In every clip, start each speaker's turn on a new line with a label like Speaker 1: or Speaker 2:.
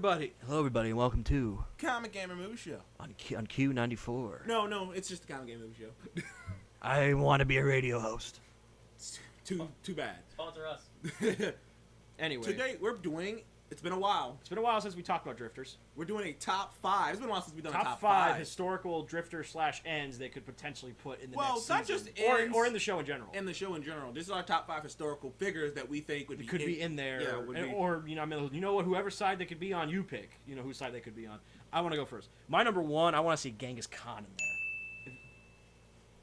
Speaker 1: everybody. Hello, everybody, and welcome to
Speaker 2: Comic Gamer Movie Show.
Speaker 1: on Q94.
Speaker 2: No, it's just a Comic Gamer Movie Show.
Speaker 1: I want to be a radio host.
Speaker 2: It's too bad.
Speaker 3: Sponsor us.
Speaker 1: Anyway,
Speaker 2: Today we're doing. It's been a while.
Speaker 1: it's been a while since we talked about drifters.
Speaker 2: We're doing a top 5. It's been a while since we've done a
Speaker 1: Top
Speaker 2: top
Speaker 1: five
Speaker 2: 5.
Speaker 1: historical drifters / ends they could potentially put in the
Speaker 2: Well,
Speaker 1: next
Speaker 2: not
Speaker 1: season,
Speaker 2: just ends,
Speaker 1: or in the show in general.
Speaker 2: In the show in general, this is our top 5 historical figures that we think would
Speaker 1: be in there,
Speaker 2: Yeah, would be.
Speaker 1: or you know what? Whoever side they could be on, you pick. You know whose side they could be on. I want to go first. My number 1, I want to see Genghis Khan in there.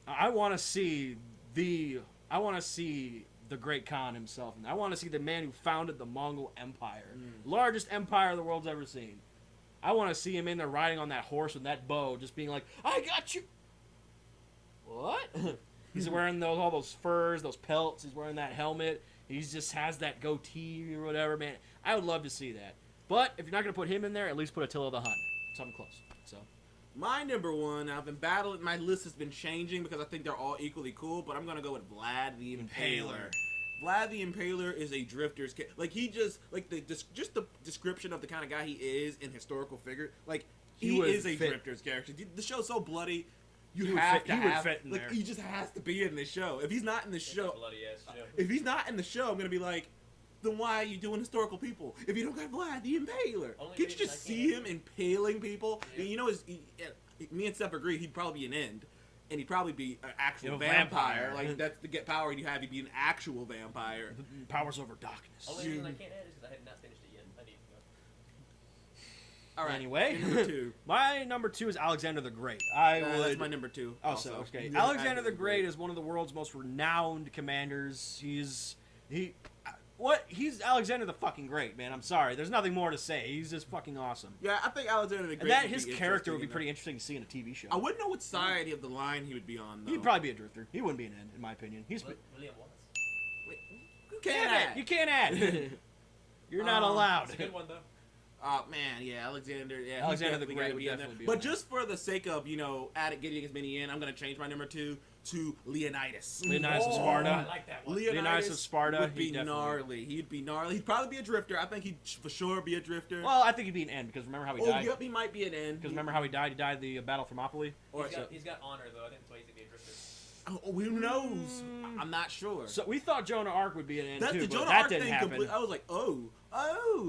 Speaker 1: I want to see the Great Khan himself, and I want to see the man who founded the Mongol Empire, largest empire the world's ever seen. I want to see him in there riding on that horse with that bow, just being like, "I got you." What? He's wearing all those furs, those pelts. He's wearing that helmet. He just has that goatee or whatever, man. I would love to see that. But if you're not gonna put him in there, at least put Attila the Hun. Something close. So.
Speaker 2: My number 1, I've been battling. My list has been changing because I think they're all equally cool, but I'm gonna go with Vlad the Impaler. Vlad the Impaler is a drifter's like he just like just the description of the kind of guy he is in historical figure. Like he is a drifter's character. The show's so bloody. He would fit in there. He just has to be in this show. If he's not in the show, if he's not in the show, I'm gonna be like, then why are you doing historical people if you don't got Vlad the Impaler? Can't you just see him impaling people?
Speaker 3: Yeah.
Speaker 2: You know, me and Steph agreed he'd probably be an end, and he'd probably be an actual vampire. Like that's the get power you have. He'd be an actual vampire.
Speaker 1: Powers over darkness.
Speaker 3: Only reason I can't add is because I have not finished it yet. I need to go.
Speaker 2: All right.
Speaker 1: Anyway,
Speaker 2: number 2.
Speaker 1: My number 2 is Alexander the Great.
Speaker 2: That's my number 2.
Speaker 1: Oh,
Speaker 2: also.
Speaker 1: so okay.
Speaker 2: Yeah,
Speaker 1: Alexander the Great is one of the world's most renowned commanders. He's Alexander the fucking Great, man. I'm sorry. There's nothing more to say. He's just fucking awesome.
Speaker 2: Yeah, I think Alexander the Great.
Speaker 1: And his character would be pretty interesting to see in a TV show.
Speaker 2: I wouldn't know what side of the line he would be on, though.
Speaker 1: He'd probably be a drifter. He wouldn't be an end, in my opinion.
Speaker 3: William Wallace.
Speaker 2: Wait, you can't add.
Speaker 1: You can't add. You're not allowed.
Speaker 3: That's a good one, though.
Speaker 2: Oh man, yeah, Alexander. Yeah,
Speaker 1: Alexander the
Speaker 2: he's
Speaker 1: Great
Speaker 2: gotta
Speaker 1: would
Speaker 2: be in
Speaker 1: definitely be
Speaker 2: there.
Speaker 1: on
Speaker 2: But
Speaker 1: there.
Speaker 2: just for the sake of getting as many in, I'm gonna change my number 2 to Leonidas.
Speaker 1: Leonidas of
Speaker 3: I
Speaker 1: Sparta.
Speaker 3: like that one.
Speaker 1: Leonidas of Sparta,
Speaker 2: would be
Speaker 1: he'd definitely-
Speaker 2: gnarly. He'd be gnarly. He'd probably be a drifter. I think he'd for sure be a drifter.
Speaker 1: Well, I think he'd be an end because remember how he died?
Speaker 2: Yep, he might be an end.
Speaker 1: Because remember how he died? He died at the Battle of Thermopylae.
Speaker 3: He's got honor, though. I think that's why he's going to be a drifter.
Speaker 2: Who knows? I'm not sure.
Speaker 1: So we thought Joan of Arc would be an end
Speaker 2: That's
Speaker 1: too,
Speaker 2: the
Speaker 1: but
Speaker 2: Joan of
Speaker 1: that
Speaker 2: Arc
Speaker 1: didn't
Speaker 2: thing.
Speaker 1: happen.
Speaker 2: I was like,
Speaker 3: And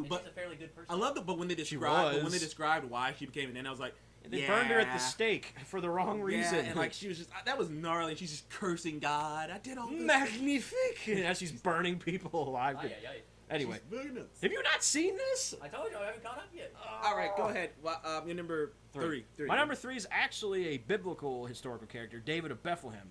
Speaker 2: but
Speaker 3: she's a fairly good person.
Speaker 2: I loved it. But when they described why she became an end, I was like,
Speaker 1: They burned her at the stake for the wrong reason.
Speaker 2: Yeah, and like she was just that was gnarly. And she's just cursing God. I did all this.
Speaker 1: Magnifique! As she's burning people alive.
Speaker 3: Ay, ay, ay.
Speaker 1: Anyway,
Speaker 2: She's very nuts.
Speaker 1: have you not seen this?
Speaker 3: I told you I haven't caught up yet.
Speaker 2: All right, go ahead. Your number 3.
Speaker 1: My number 3 is actually a biblical historical character, David of Bethlehem.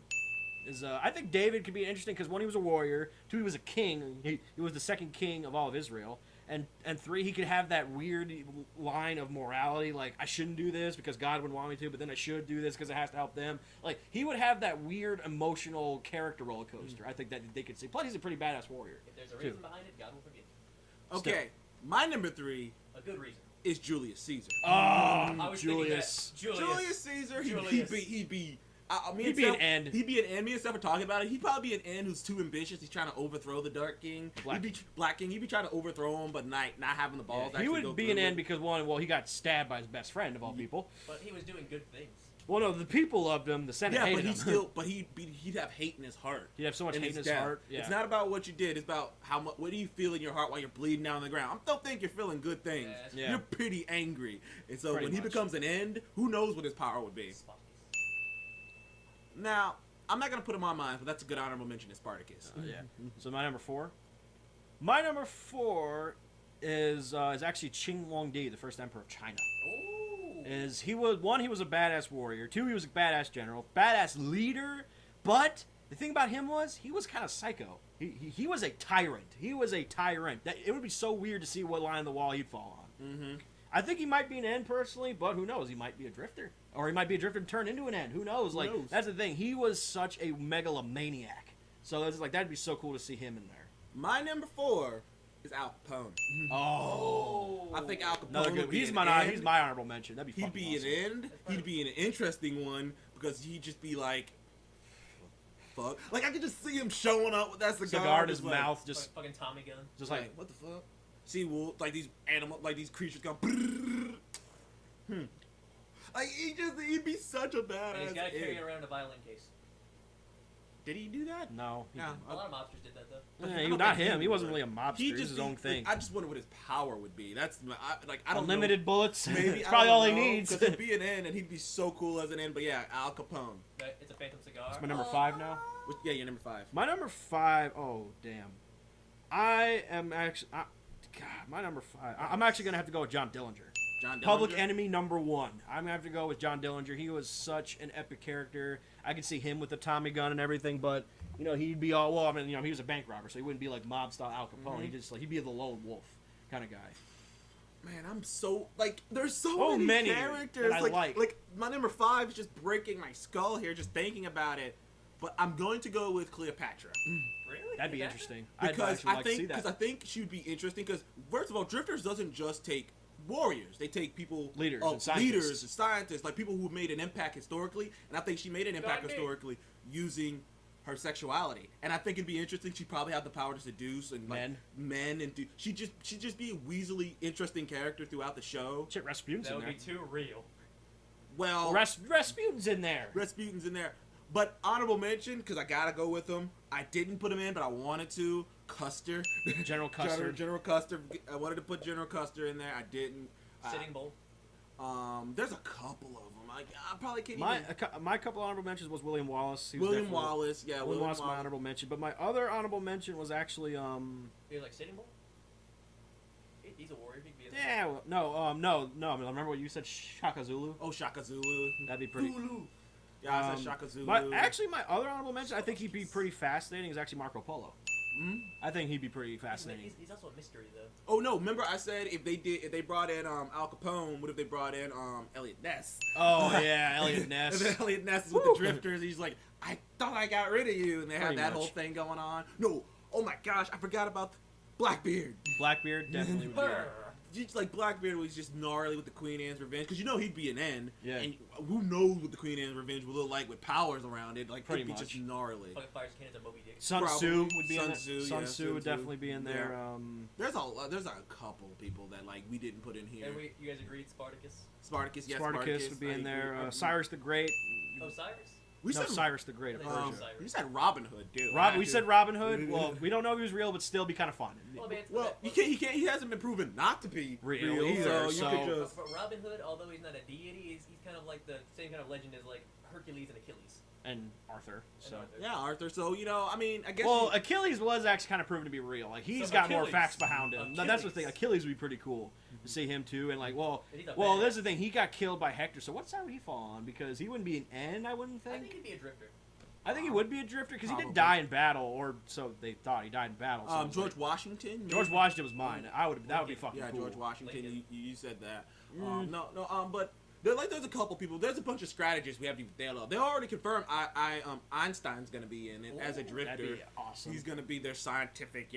Speaker 1: I think David could be interesting because 1, he was a warrior. 2, he was a king. He was the second king of all of Israel. And 3, he could have that weird line of morality, like I shouldn't do this because God wouldn't want me to, but then I should do this because it has to help them. Like he would have that weird emotional character roller coaster. I think that they could see. Plus, he's a pretty badass warrior.
Speaker 3: If there's a reason behind it, God will forgive.
Speaker 2: Okay, my number 3
Speaker 3: A good reason.
Speaker 2: is Julius Caesar.
Speaker 3: I was
Speaker 1: Julius.
Speaker 3: thinking that.
Speaker 2: Julius Caesar.
Speaker 3: Julius.
Speaker 2: He'd be
Speaker 1: an end.
Speaker 2: He'd be an end. Me and Steph were talking about it. He'd probably be an end who's too ambitious. He's trying to overthrow the Dark King. Black King. He'd be trying to overthrow him, but not having the balls.
Speaker 1: He would be an end because 1, he got stabbed by his best friend of all people.
Speaker 3: But he was doing good things.
Speaker 1: Well, no, the people loved him. The Senate hated him.
Speaker 2: But he'd have hate in his heart.
Speaker 1: He'd have so much hate in his
Speaker 2: death.
Speaker 1: heart. Yeah.
Speaker 2: It's not about what you did. It's about what do you feel in your heart while you're bleeding down on the ground. I don't think you're feeling good things.
Speaker 1: Yeah.
Speaker 2: You're pretty angry. And so
Speaker 1: Pretty
Speaker 2: when he
Speaker 1: much.
Speaker 2: becomes an end, who knows what his power would be. Now, I'm not going to put him on mine, but that's a good honorable mention is Spartacus.
Speaker 1: Yeah. So my number 4. My number 4 is actually Qing Huangdi, the first emperor of China.
Speaker 3: Ooh.
Speaker 1: He was a badass warrior. 2, he was a badass general, badass leader. But the thing about him was he was kind of psycho. He was a tyrant. He was a tyrant. It would be so weird to see what line of the wall he'd fall on.
Speaker 2: Mm-hmm.
Speaker 1: I think he might be an end personally, but who knows? He might be a drifter, or he might be a drifter and turn into an end. Who knows? Like that's the thing. He was such a megalomaniac. So it's like that'd be so cool to see him in there.
Speaker 2: My number 4 is Al Capone.
Speaker 1: Oh,
Speaker 2: I think Al Capone
Speaker 1: another good.
Speaker 2: would be
Speaker 1: He's
Speaker 2: an
Speaker 1: my
Speaker 2: end.
Speaker 1: honorable mention. That'd be.
Speaker 2: He'd be
Speaker 1: awesome.
Speaker 2: an end. He'd be an interesting one because he'd just be like, "Fuck!" Like I could just see him showing up with that cigar
Speaker 1: Cigar in his
Speaker 2: just like,
Speaker 1: mouth, just
Speaker 3: Fucking Tommy gun.
Speaker 1: just
Speaker 2: like,
Speaker 1: like
Speaker 2: what the fuck? see wolves, like these creatures come. Like he'd be such a
Speaker 3: And
Speaker 2: badass.
Speaker 3: he's got to carry
Speaker 2: Ed.
Speaker 3: it around a violin case.
Speaker 2: Did he do that?
Speaker 1: No.
Speaker 2: Yeah.
Speaker 3: A lot of mobsters did that though.
Speaker 1: Yeah,
Speaker 2: I
Speaker 1: he,
Speaker 2: don't
Speaker 1: not
Speaker 2: think he
Speaker 1: him. He
Speaker 2: would.
Speaker 1: wasn't really a mobster. He was his own thing.
Speaker 2: I just wonder what his power would be. That's I don't
Speaker 1: Unlimited
Speaker 2: know.
Speaker 1: bullets.
Speaker 2: Maybe
Speaker 1: It's
Speaker 2: I
Speaker 1: probably
Speaker 2: don't
Speaker 1: all he
Speaker 2: know,
Speaker 1: needs.
Speaker 2: 'cause he'd be an N, and he'd be so cool as an N. But yeah, Al Capone.
Speaker 3: Right? It's a phantom cigar.
Speaker 1: It's my number 5 now.
Speaker 2: Yeah, you're number 5.
Speaker 1: My number 5. Oh damn. I am actually. God, my number 5. I'm actually gonna have to go with John Dillinger.
Speaker 2: John Dillinger.
Speaker 1: Public Enemy number 1. I'm gonna have to go with John Dillinger. He was such an epic character. I could see him with the Tommy gun and everything, but he'd be all well. I mean, he was a bank robber, so he wouldn't be like mob style Al Capone. He'd be the lone wolf kind of guy.
Speaker 2: Man, I'm so there's so many characters.
Speaker 1: that I like.
Speaker 2: My number 5 is just breaking my skull here just thinking about it. But I'm going to go with Cleopatra.
Speaker 3: Really?
Speaker 1: That'd be
Speaker 3: Cleopatra?
Speaker 1: interesting.
Speaker 2: Because
Speaker 1: I'd actually like to see that.
Speaker 2: I think she would be interesting. Because first of all, Drifters doesn't just take warriors; they take people,
Speaker 1: Leaders and
Speaker 2: scientists, like people who made an impact historically. And I think she made an impact
Speaker 3: Gandhi.
Speaker 2: historically using her sexuality. And I think it'd be interesting. She probably had the power to seduce and men and she'd just be a weaselly interesting character throughout the show.
Speaker 1: Shit, Rasputin's
Speaker 3: That
Speaker 1: in
Speaker 3: would
Speaker 1: there.
Speaker 3: be too real.
Speaker 2: Well,
Speaker 1: Rasputin's in there.
Speaker 2: Rasputin's in there. But honorable mention, because I gotta go with him. I didn't put him in, but I wanted to. Custer.
Speaker 1: General Custer.
Speaker 2: General Custer. I wanted to put General Custer in there. I didn't.
Speaker 3: Sitting Bull.
Speaker 2: There's a couple of them. I probably can't
Speaker 1: My couple honorable mentions was William Wallace. He was
Speaker 2: William
Speaker 1: definitely-
Speaker 2: Wallace. Yeah,
Speaker 1: William Wallace, my honorable mention. But my other honorable mention was actually
Speaker 3: You're like Sitting Bull? He's a warrior. He could be a
Speaker 1: yeah, well, no. I mean, remember what you said, Shaka Zulu?
Speaker 2: Oh, Shaka Zulu.
Speaker 1: That'd be pretty.
Speaker 2: Zulu. Yeah, I said Shaka Zulu.
Speaker 1: My other honorable mention, I think he'd be pretty fascinating, is actually Marco Polo. I think he'd be pretty fascinating.
Speaker 3: He's also a mystery though.
Speaker 2: Oh no! Remember I said if they brought in Al Capone, what if they brought in Elliot Ness?
Speaker 1: Oh yeah, Elliot Ness.
Speaker 2: And then Elliot Ness is with the Drifters. He's like, I thought I got rid of you, and they have
Speaker 1: Pretty
Speaker 2: that
Speaker 1: much.
Speaker 2: whole thing going on. No, oh my gosh, I forgot about Blackbeard.
Speaker 1: Blackbeard definitely would be there.
Speaker 2: Just like Blackbeard was just gnarly with the Queen Anne's Revenge, because he'd be an N.
Speaker 1: Yeah.
Speaker 2: And who knows what the Queen Anne's Revenge will look like with powers around it? Like
Speaker 1: Pretty
Speaker 2: it'd be
Speaker 1: much.
Speaker 2: just gnarly.
Speaker 3: Fucking fires cannons on Moby Dick.
Speaker 1: Sun
Speaker 2: Probably.
Speaker 1: Tzu would be
Speaker 2: Sun
Speaker 1: in
Speaker 2: Tzu,
Speaker 1: there. Sun
Speaker 2: yeah,
Speaker 1: Tzu
Speaker 2: Sun
Speaker 1: would
Speaker 2: Tzu.
Speaker 1: definitely be in there.
Speaker 2: There's a couple people that like we didn't put in here.
Speaker 3: And you guys agreed Spartacus?
Speaker 2: Spartacus, yes,
Speaker 1: Spartacus would be
Speaker 2: I
Speaker 1: in there.
Speaker 2: agree.
Speaker 1: Cyrus the Great.
Speaker 3: Oh, Cyrus?
Speaker 2: We
Speaker 1: No,
Speaker 2: said
Speaker 1: Cyrus the Great of
Speaker 3: Um,
Speaker 1: Persia.
Speaker 2: you said Robin Hood, dude.
Speaker 1: We said Robin Hood. Well, we don't know if he was real, but still be kind of fun.
Speaker 3: Well, man,
Speaker 2: Well, he hasn't been proven not to be
Speaker 1: Real either,
Speaker 2: so you could just.
Speaker 3: But Robin Hood, although he's not a deity, he's kind of like the same kind of legend as like Hercules and Achilles.
Speaker 1: And Arthur. So.
Speaker 3: Arthur.
Speaker 2: Yeah, Arthur. So I mean, I guess.
Speaker 1: Well, Achilles was actually kind of proven to be real. Like he's
Speaker 3: So
Speaker 1: got more
Speaker 3: Achilles.
Speaker 1: facts behind him. That's the
Speaker 3: Achilles.
Speaker 1: thing. Achilles would be pretty cool to see him too. And like, well,
Speaker 3: And he's a
Speaker 1: well,
Speaker 3: badass.
Speaker 1: that's the thing. He got killed by Hector. So what side would he fall on? Because he wouldn't be an N, I wouldn't
Speaker 3: I
Speaker 1: think.
Speaker 3: think he'd be a drifter.
Speaker 1: I think he would be a drifter because he
Speaker 2: Probably.
Speaker 1: didn't die in battle, or so they thought. He died in battle. So it was
Speaker 2: George
Speaker 1: like-
Speaker 2: Washington. maybe?
Speaker 1: George Washington was mine. That would be fucking
Speaker 2: Yeah,
Speaker 1: cool.
Speaker 2: George Washington.
Speaker 3: Lincoln.
Speaker 2: You said that. But there's a couple people. There's a bunch of strategists we haven't even thought of. They already confirmed. Einstein's gonna be in it as a drifter.
Speaker 1: That'd be awesome.
Speaker 2: He's gonna be their scientific,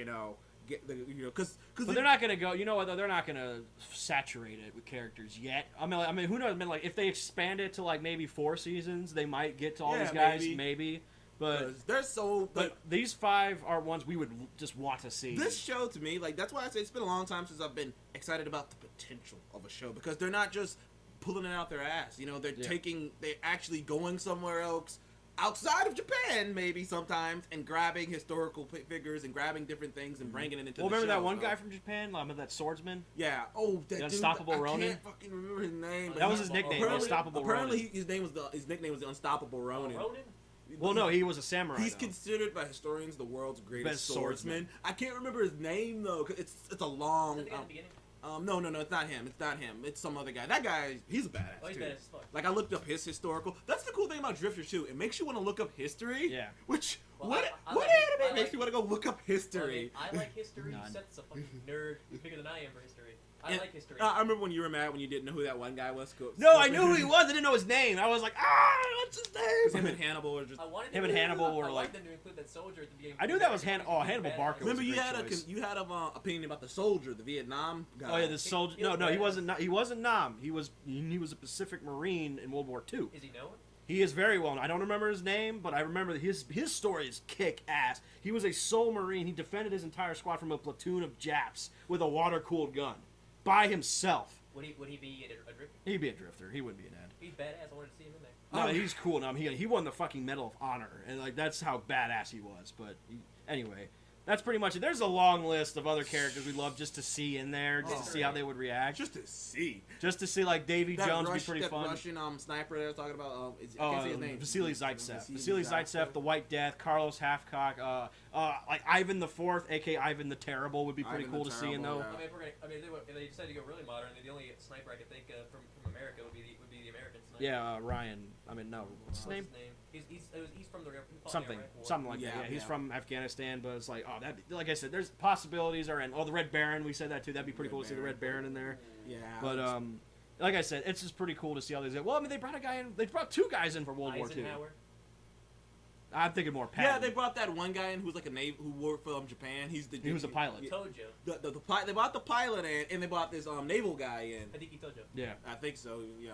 Speaker 2: because
Speaker 1: But they're not gonna go. You know what? Though? They're not gonna saturate it with characters yet. I mean, who knows? I mean, like if they expand it to like maybe 4 seasons, they might get to all
Speaker 2: Yeah,
Speaker 1: these guys,
Speaker 2: maybe.
Speaker 1: maybe. But
Speaker 2: they're so.
Speaker 1: but these 5 are ones we would just want to see.
Speaker 2: This show to me, that's why I say it's been a long time since I've been excited about the potential of a show, because they're not just pulling it out their ass. They're actually going somewhere else outside of Japan, maybe sometimes, and grabbing historical figures and grabbing different things and bringing it into
Speaker 1: Well,
Speaker 2: the
Speaker 1: remember
Speaker 2: show.
Speaker 1: that one guy from Japan? Remember that swordsman?
Speaker 2: Yeah. Oh, that
Speaker 1: The
Speaker 2: dude.
Speaker 1: Unstoppable
Speaker 2: I
Speaker 1: Ronin?
Speaker 2: can't fucking remember his name. but
Speaker 1: That was
Speaker 2: he-
Speaker 1: his nickname,
Speaker 3: Apparently-
Speaker 1: Unstoppable
Speaker 2: Apparently,
Speaker 1: Ronin.
Speaker 2: his nickname was the Unstoppable Ronin.
Speaker 3: Ronin?
Speaker 1: Well, no, he was a samurai.
Speaker 2: He's
Speaker 1: though.
Speaker 2: considered by historians the world's greatest
Speaker 1: Best swordsman.
Speaker 2: swordsman. I can't remember his name though, 'cause it's a long.
Speaker 3: Is that the guy at the beginning?
Speaker 2: No, it's not him. It's not him. It's some other guy. That guy, he's a badass
Speaker 3: Oh, he's
Speaker 2: too.
Speaker 3: badass as fuck.
Speaker 2: Like I looked up his historical. That's the cool thing about Drifters too. It makes you want to look up history.
Speaker 1: Yeah.
Speaker 2: Which
Speaker 3: Well,
Speaker 2: what
Speaker 3: I
Speaker 2: what
Speaker 3: like-
Speaker 2: anime
Speaker 3: I
Speaker 2: makes
Speaker 3: like-
Speaker 2: you want to go look up
Speaker 3: Well,
Speaker 2: history?
Speaker 3: I like history.
Speaker 1: None.
Speaker 3: Seth's a fucking nerd. He's bigger than I am for history. I
Speaker 2: And-
Speaker 3: like history.
Speaker 2: I remember when you were mad when you didn't know who that one guy was.
Speaker 1: No, I knew who he was. I didn't know his name. I was like, what's his
Speaker 2: Him
Speaker 1: name?
Speaker 2: and Hannibal were just.
Speaker 3: I wanted
Speaker 1: Him
Speaker 3: them
Speaker 1: and
Speaker 3: to-
Speaker 1: Hannibal were
Speaker 3: I wanted
Speaker 1: like-
Speaker 3: them to include that soldier at the beginning.
Speaker 1: I knew that was Hannibal Barker was
Speaker 2: Remember
Speaker 1: a
Speaker 2: you
Speaker 1: great
Speaker 2: had
Speaker 1: choice.
Speaker 2: an opinion about the soldier, the Vietnam guy.
Speaker 1: Oh yeah, the soldier.
Speaker 3: He was
Speaker 1: No, he
Speaker 3: badass.
Speaker 1: wasn't. He wasn't Nam. He was a Pacific Marine in World War II.
Speaker 3: Is he known?
Speaker 1: He is very well known. I don't remember his name, but I remember his story is kick ass. He was a sole Marine. He defended his entire squad from a platoon of Japs with a water cooled gun by himself.
Speaker 3: Would he be a drifter?
Speaker 1: He'd be a drifter. He wouldn't be an ad.
Speaker 3: He's badass. I wanted to see him in there.
Speaker 1: No, he's cool. No, he won the fucking Medal of Honor, and like that's how badass he was. But anyway, that's pretty much it. There's a long list of other characters we'd love just to see in there, just to see how they would react.
Speaker 2: Just to see.
Speaker 1: Just to see like Davy Jones would be pretty
Speaker 2: that
Speaker 1: fun.
Speaker 2: Russian sniper that I was talking about. I can't say his name.
Speaker 1: Vasily Zaitsev. Vasily Zaitsev, the White Death, Carlos Halfcock, like Ivan the Fourth, aka Ivan the Terrible, would be pretty cool to see in though.
Speaker 2: Yeah.
Speaker 3: I mean, if they decided to go really modern, the only sniper I could think of from America would be the American sniper.
Speaker 1: Yeah, Ryan. I mean, no, what's his name?
Speaker 3: He's from the
Speaker 1: Something like that. Yeah, he's
Speaker 2: yeah.
Speaker 1: from Afghanistan, but it's like, that. Like I said, there's possibilities are in. Oh, the Red Baron, we said that too. That'd be pretty cool to see the Red Baron in there.
Speaker 2: Yeah.
Speaker 1: But like I said, it's just pretty cool to see how they. Well, I mean, they brought a guy in. They brought two guys in for World War II.
Speaker 3: Eisenhower.
Speaker 1: I'm thinking more Patton.
Speaker 2: Yeah, they brought that one guy in who's like who worked from Japan.
Speaker 1: He was a pilot.
Speaker 3: Tojo.
Speaker 2: They brought the pilot in, and they brought this naval guy in.
Speaker 3: Hideki Tojo.
Speaker 1: Yeah.
Speaker 2: I think so. Yeah.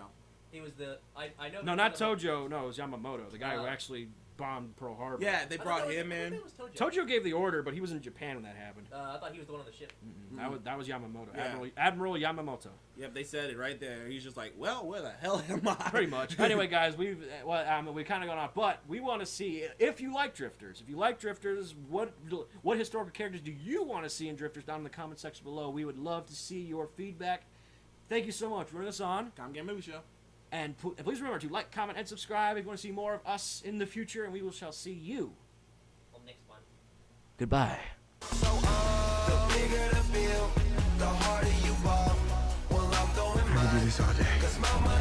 Speaker 3: He was the I know.
Speaker 1: No, not Tojo. No, it was Yamamoto, the guy who actually bombed Pearl Harbor.
Speaker 2: Yeah, they brought him in.
Speaker 1: Tojo gave the order, but he was in Japan when that happened.
Speaker 3: I thought he was the one on the ship.
Speaker 1: That was Yamamoto.
Speaker 2: Yeah.
Speaker 1: Admiral Yamamoto.
Speaker 2: Yep, they said it right there. He's just like, well, where the hell am I?
Speaker 1: Pretty much. Anyway, guys, we kind of gone off, but we want to see if you like Drifters. If you like Drifters, what historical characters do you want to see in Drifters? Down in the comment section below. We would love to see your feedback. Thank you so much for running us on.
Speaker 2: Come Get Movie Show.
Speaker 1: And please remember to like, comment, and subscribe if you want to see more of us in the future, and we shall see you
Speaker 3: On next one.
Speaker 1: Goodbye.
Speaker 4: So the bigger the bill, the harder you ball. Well, I'm going mine. I do this all day. 'Cause my money